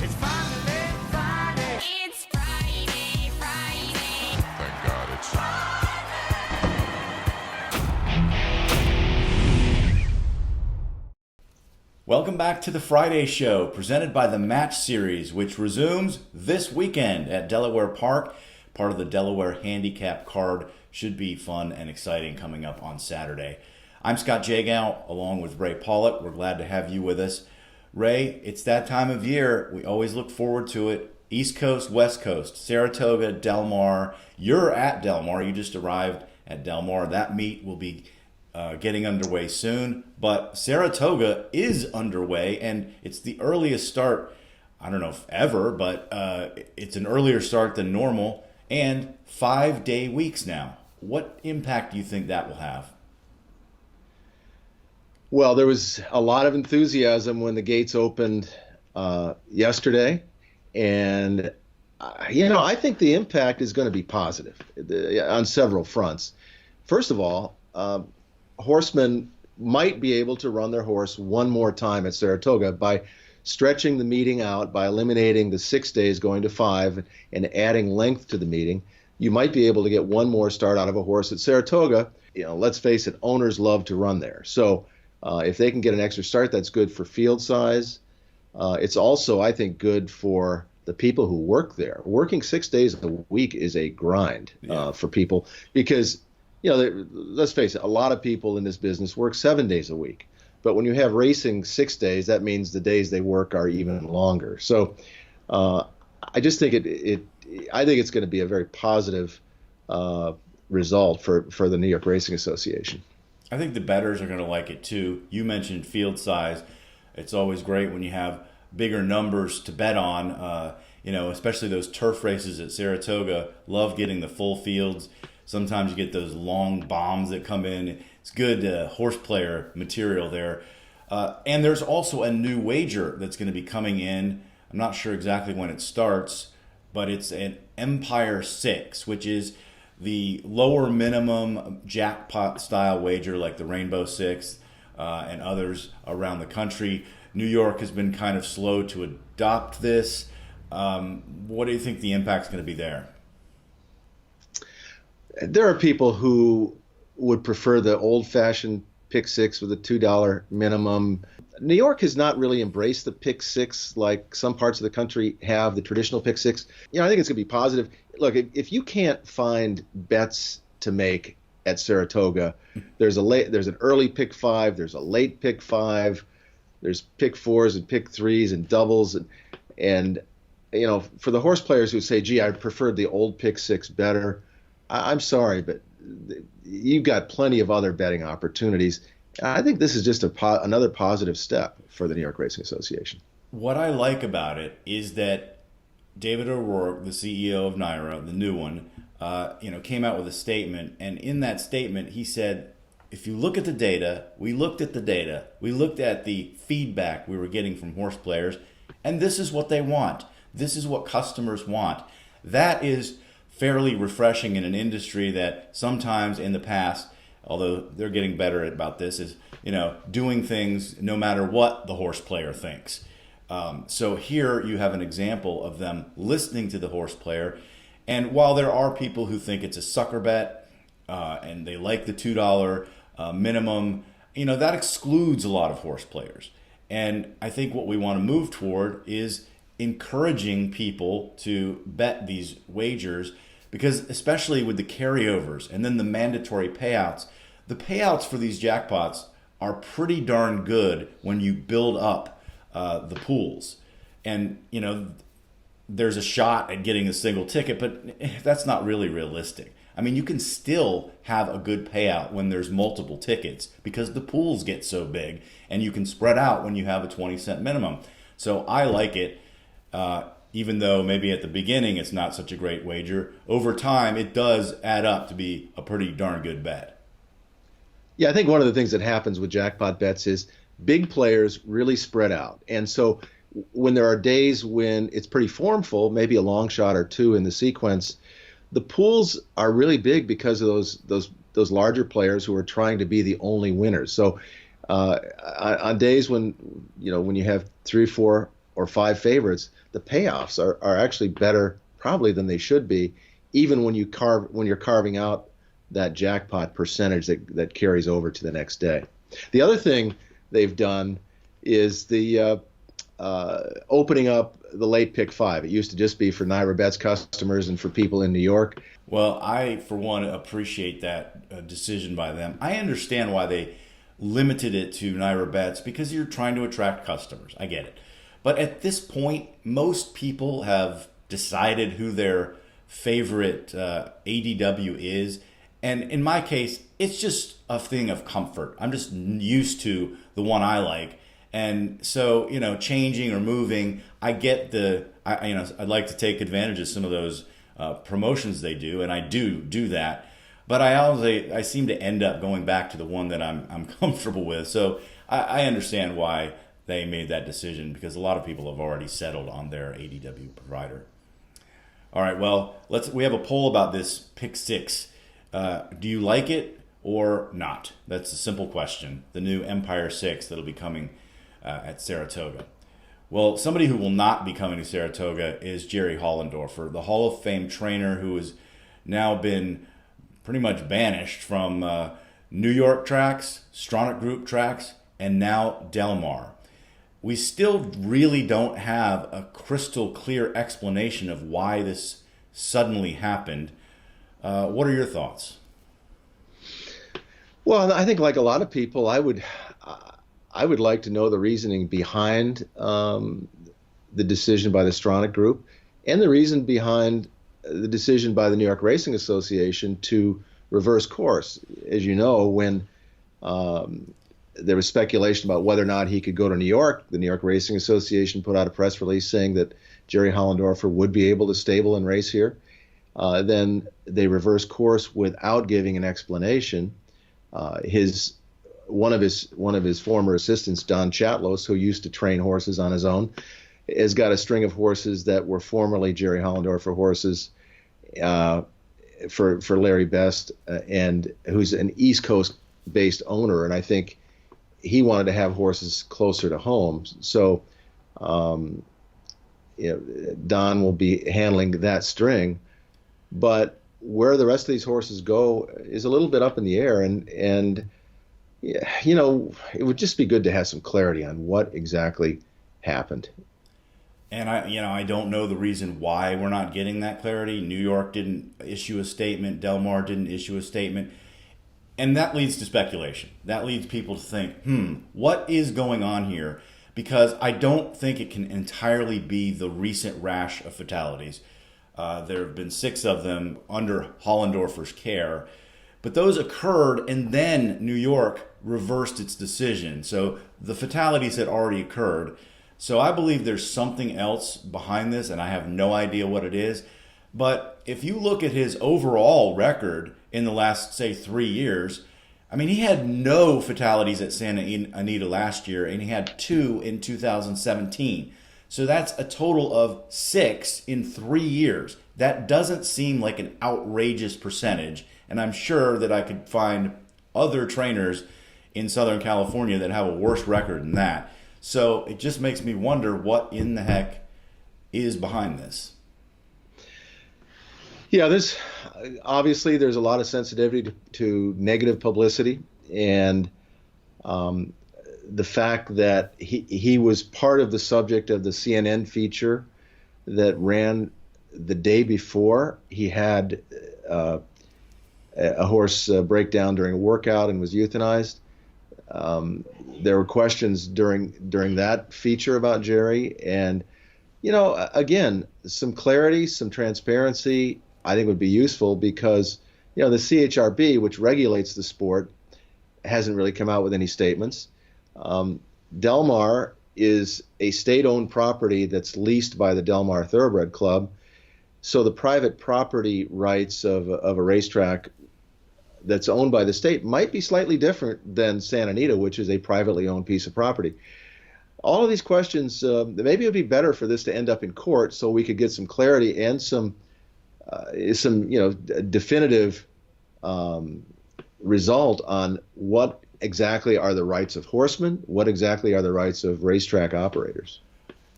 It's Friday, Friday. Thank God it's Welcome back to the Friday Show, presented by the Match Series, which resumes this weekend at Delaware Park. Part of the Delaware Handicap Card. Should be fun and exciting coming up on Saturday. I'm Scott Jagow, along with Ray Paulick. We're glad to have you with us. Ray, it's that time of year. We always look forward to it. East Coast, West Coast, Saratoga, Del Mar. You're at Del Mar. You just arrived at Del Mar. That meet will be getting underway soon, but Saratoga is underway, and it's the earliest start, I don't know if ever, but it's an earlier start than normal, and 5-day weeks now. What impact do you think that will have? Well, there was a lot of enthusiasm when the gates opened yesterday, and I think the impact is going to be positive on several fronts. First of all, horsemen might be able to run their horse one more time at Saratoga by stretching the meeting out, by eliminating the 6 days going to 5 and adding length to the meeting. You might be able to get one more start out of a horse at Saratoga. Let's face it, owners love to run there. So if they can get an extra start, that's good for field size. It's also, I think, good for the people who work there. Working 6 days a week is a grind for people because let's face it, a lot of people in this business work 7 days a week. But when you have racing 6 days, that means the days they work are even longer. So I just think I think it's going to be a very positive result for the New York Racing Association. I think the bettors are going to like it too. You mentioned field size. It's always great when you have bigger numbers to bet on. Especially those turf races at Saratoga. Love getting the full fields. Sometimes you get those long bombs that come in. It's good horse player material there. And there's also a new wager that's going to be coming in. I'm not sure exactly when it starts, but it's an Empire 6, which is the lower minimum jackpot style wager like the Rainbow 6 and others around the country. New York has been kind of slow to adopt this. What do you think the impact's going to be there? There are people who would prefer the old-fashioned pick six with a $2 minimum. New York has not really embraced the pick six like some parts of the country have, the traditional pick six. I think it's going to be positive. Look, if you can't find bets to make at Saratoga, there's an early pick 5, there's a late pick 5, there's pick 4s and pick 3s and doubles, and for the horse players who say, "Gee, I preferred the old pick 6 better," I'm sorry, but you've got plenty of other betting opportunities. I think this is just another positive step for the New York Racing Association. What I like about it is that David O'Rourke, the CEO of NYRA, the new one, came out with a statement, and in that statement he said, if you look at the data, we looked at the feedback we were getting from horse players, and this is what they want. This is what customers want. That is fairly refreshing in an industry that sometimes in the past, although they're getting better about this, is doing things no matter what the horse player thinks. So here you have an example of them listening to the horse player, and while there are people who think it's a sucker bet and they like the $2 minimum, that excludes a lot of horse players. And I think what we want to move toward is encouraging people to bet these wagers, because especially with the carryovers and then the mandatory payouts, the payouts for these jackpots are pretty darn good when you build up the pools. And, there's a shot at getting a single ticket, but that's not really realistic. I mean, you can still have a good payout when there's multiple tickets because the pools get so big, and you can spread out when you have a 20-cent minimum. So I like it. Even though maybe at the beginning it's not such a great wager, over time it does add up to be a pretty darn good bet. Yeah, I think one of the things that happens with jackpot bets is big players really spread out. And so when there are days when it's pretty formful, maybe a long shot or two in the sequence, the pools are really big because of those larger players who are trying to be the only winners. So on days when you have 3, 4, or 5 favorites, the payoffs are actually better probably than they should be, even when you're carving out that jackpot percentage that carries over to the next day. The other thing they've done is the opening up the late pick 5. It used to just be for NYRA Bets customers and for people in New York. Well, I, for one, appreciate that decision by them. I understand why they limited it to NYRA Bets, because you're trying to attract customers. I get it. But at this point, most people have decided who their favorite ADW is. And in my case, it's just a thing of comfort. I'm just used to the one I like. And so, changing or moving, I get I'd like to take advantage of some of those promotions they do, and I do that. But I seem to end up going back to the one that I'm comfortable with. So I understand why they made that decision, because a lot of people have already settled on their ADW provider. All right, well, we have a poll about this pick 6. Do you like it or not? That's a simple question. The new Empire 6 that'll be coming at Saratoga. Well, somebody who will not be coming to Saratoga is Jerry Hollendorfer, the Hall of Fame trainer who has now been pretty much banished from New York tracks, Stronach Group tracks, and now Del Mar. We still really don't have a crystal clear explanation of why this suddenly happened. What are your thoughts? Well, I think like a lot of people, I would like to know the reasoning behind the decision by the Stronach Group and the reason behind the decision by the New York Racing Association to reverse course. As you know, when there was speculation about whether or not he could go to New York, the New York Racing Association put out a press release saying that Jerry Hollendorfer would be able to stable and race here. Then they reversed course without giving an explanation. One of his former assistants, Don Chatlos, who used to train horses on his own, has got a string of horses that were formerly Jerry Hollendorfer horses for Larry Best, and who's an East Coast-based owner, and I think he wanted to have horses closer to home. So Don will be handling that string, but where the rest of these horses go is a little bit up in the air, and it would just be good to have some clarity on what exactly happened. And I don't know the reason why we're not getting that clarity. New York didn't issue a statement. Del Mar didn't issue a statement. And that leads to speculation. That leads people to think, what is going on here? Because I don't think it can entirely be the recent rash of fatalities. There have been 6 of them under Hollendorfer's care. But those occurred, and then New York reversed its decision. So the fatalities had already occurred. So I believe there's something else behind this, and I have no idea what it is. But if you look at his overall record in the last, say, 3 years, I mean, he had no fatalities at Santa Anita last year, and he had 2 in 2017. So that's a total of 6 in 3 years. That doesn't seem like an outrageous percentage, and I'm sure that I could find other trainers in Southern California that have a worse record than that. So it just makes me wonder what in the heck is behind this. Yeah, there's a lot of sensitivity to negative publicity, and the fact that he was part of the subject of the CNN feature that ran the day before he had a horse break down during a workout and was euthanized. There were questions during that feature about Jerry, and again, some clarity, some transparency, I think would be useful, because the CHRB, which regulates the sport, hasn't really come out with any statements. Del Mar is a state-owned property that's leased by the Del Mar Thoroughbred Club, so the private property rights of a racetrack that's owned by the state might be slightly different than Santa Anita, which is a privately owned piece of property. All of these questions, maybe it would be better for this to end up in court so we could get some clarity and some definitive result on what exactly are the rights of horsemen, what exactly are the rights of racetrack operators.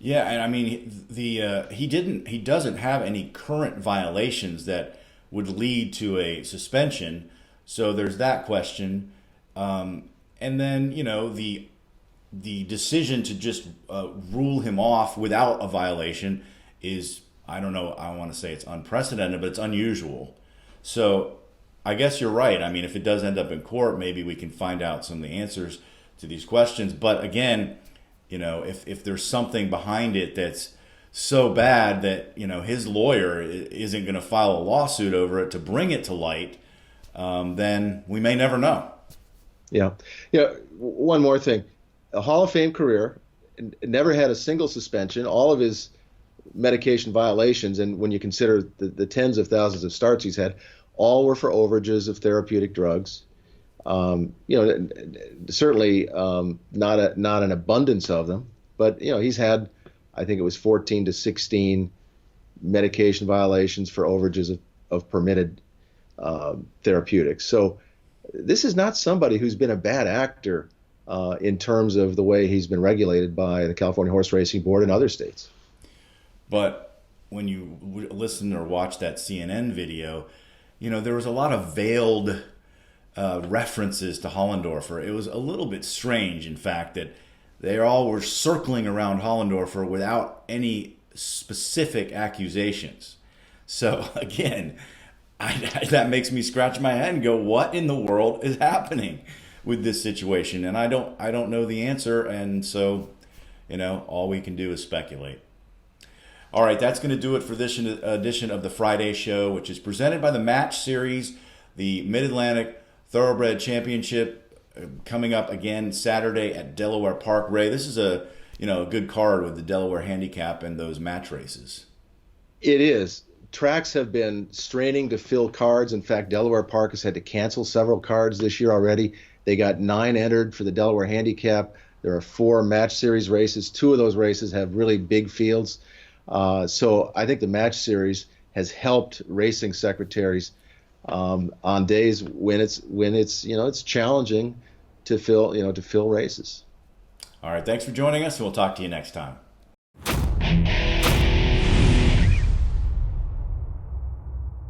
Yeah, and I mean he doesn't have any current violations that would lead to a suspension. So there's that question, and then the decision to just rule him off without a violation is, I don't know, I want to say it's unprecedented, but it's unusual. So I guess you're right. I mean, if it does end up in court, maybe we can find out some of the answers to these questions. But again, if there's something behind it that's so bad that, his lawyer isn't going to file a lawsuit over it to bring it to light, then we may never know. Yeah. One more thing. A Hall of Fame career, never had a single suspension, all of his medication violations, and when you consider the tens of thousands of starts he's had, all were for overages of therapeutic drugs. Certainly not an abundance of them, but he's had, I think it was 14 to 16 medication violations for overages of permitted therapeutics. So this is not somebody who's been a bad actor in terms of the way he's been regulated by the California Horse Racing Board and other states. But when you listen or watch that CNN video, there was a lot of veiled references to Hollendorfer. It was a little bit strange, in fact, that they all were circling around Hollendorfer without any specific accusations. So again, that makes me scratch my head and go, what in the world is happening with this situation? And I don't know the answer, and so all we can do is speculate. All right, that's going to do it for this edition of the Friday Show, which is presented by the Match Series, the Mid-Atlantic Thoroughbred Championship, coming up again Saturday at Delaware Park. Ray, this is a good card with the Delaware Handicap and those match races. It is. Tracks have been straining to fill cards. In fact, Delaware Park has had to cancel several cards this year already. They got 9 entered for the Delaware Handicap. There are 4 Match Series races. 2 of those races have really big fields. So I think the Match Series has helped racing secretaries on days when it's challenging to fill races. All right, thanks for joining us, and we'll talk to you next time.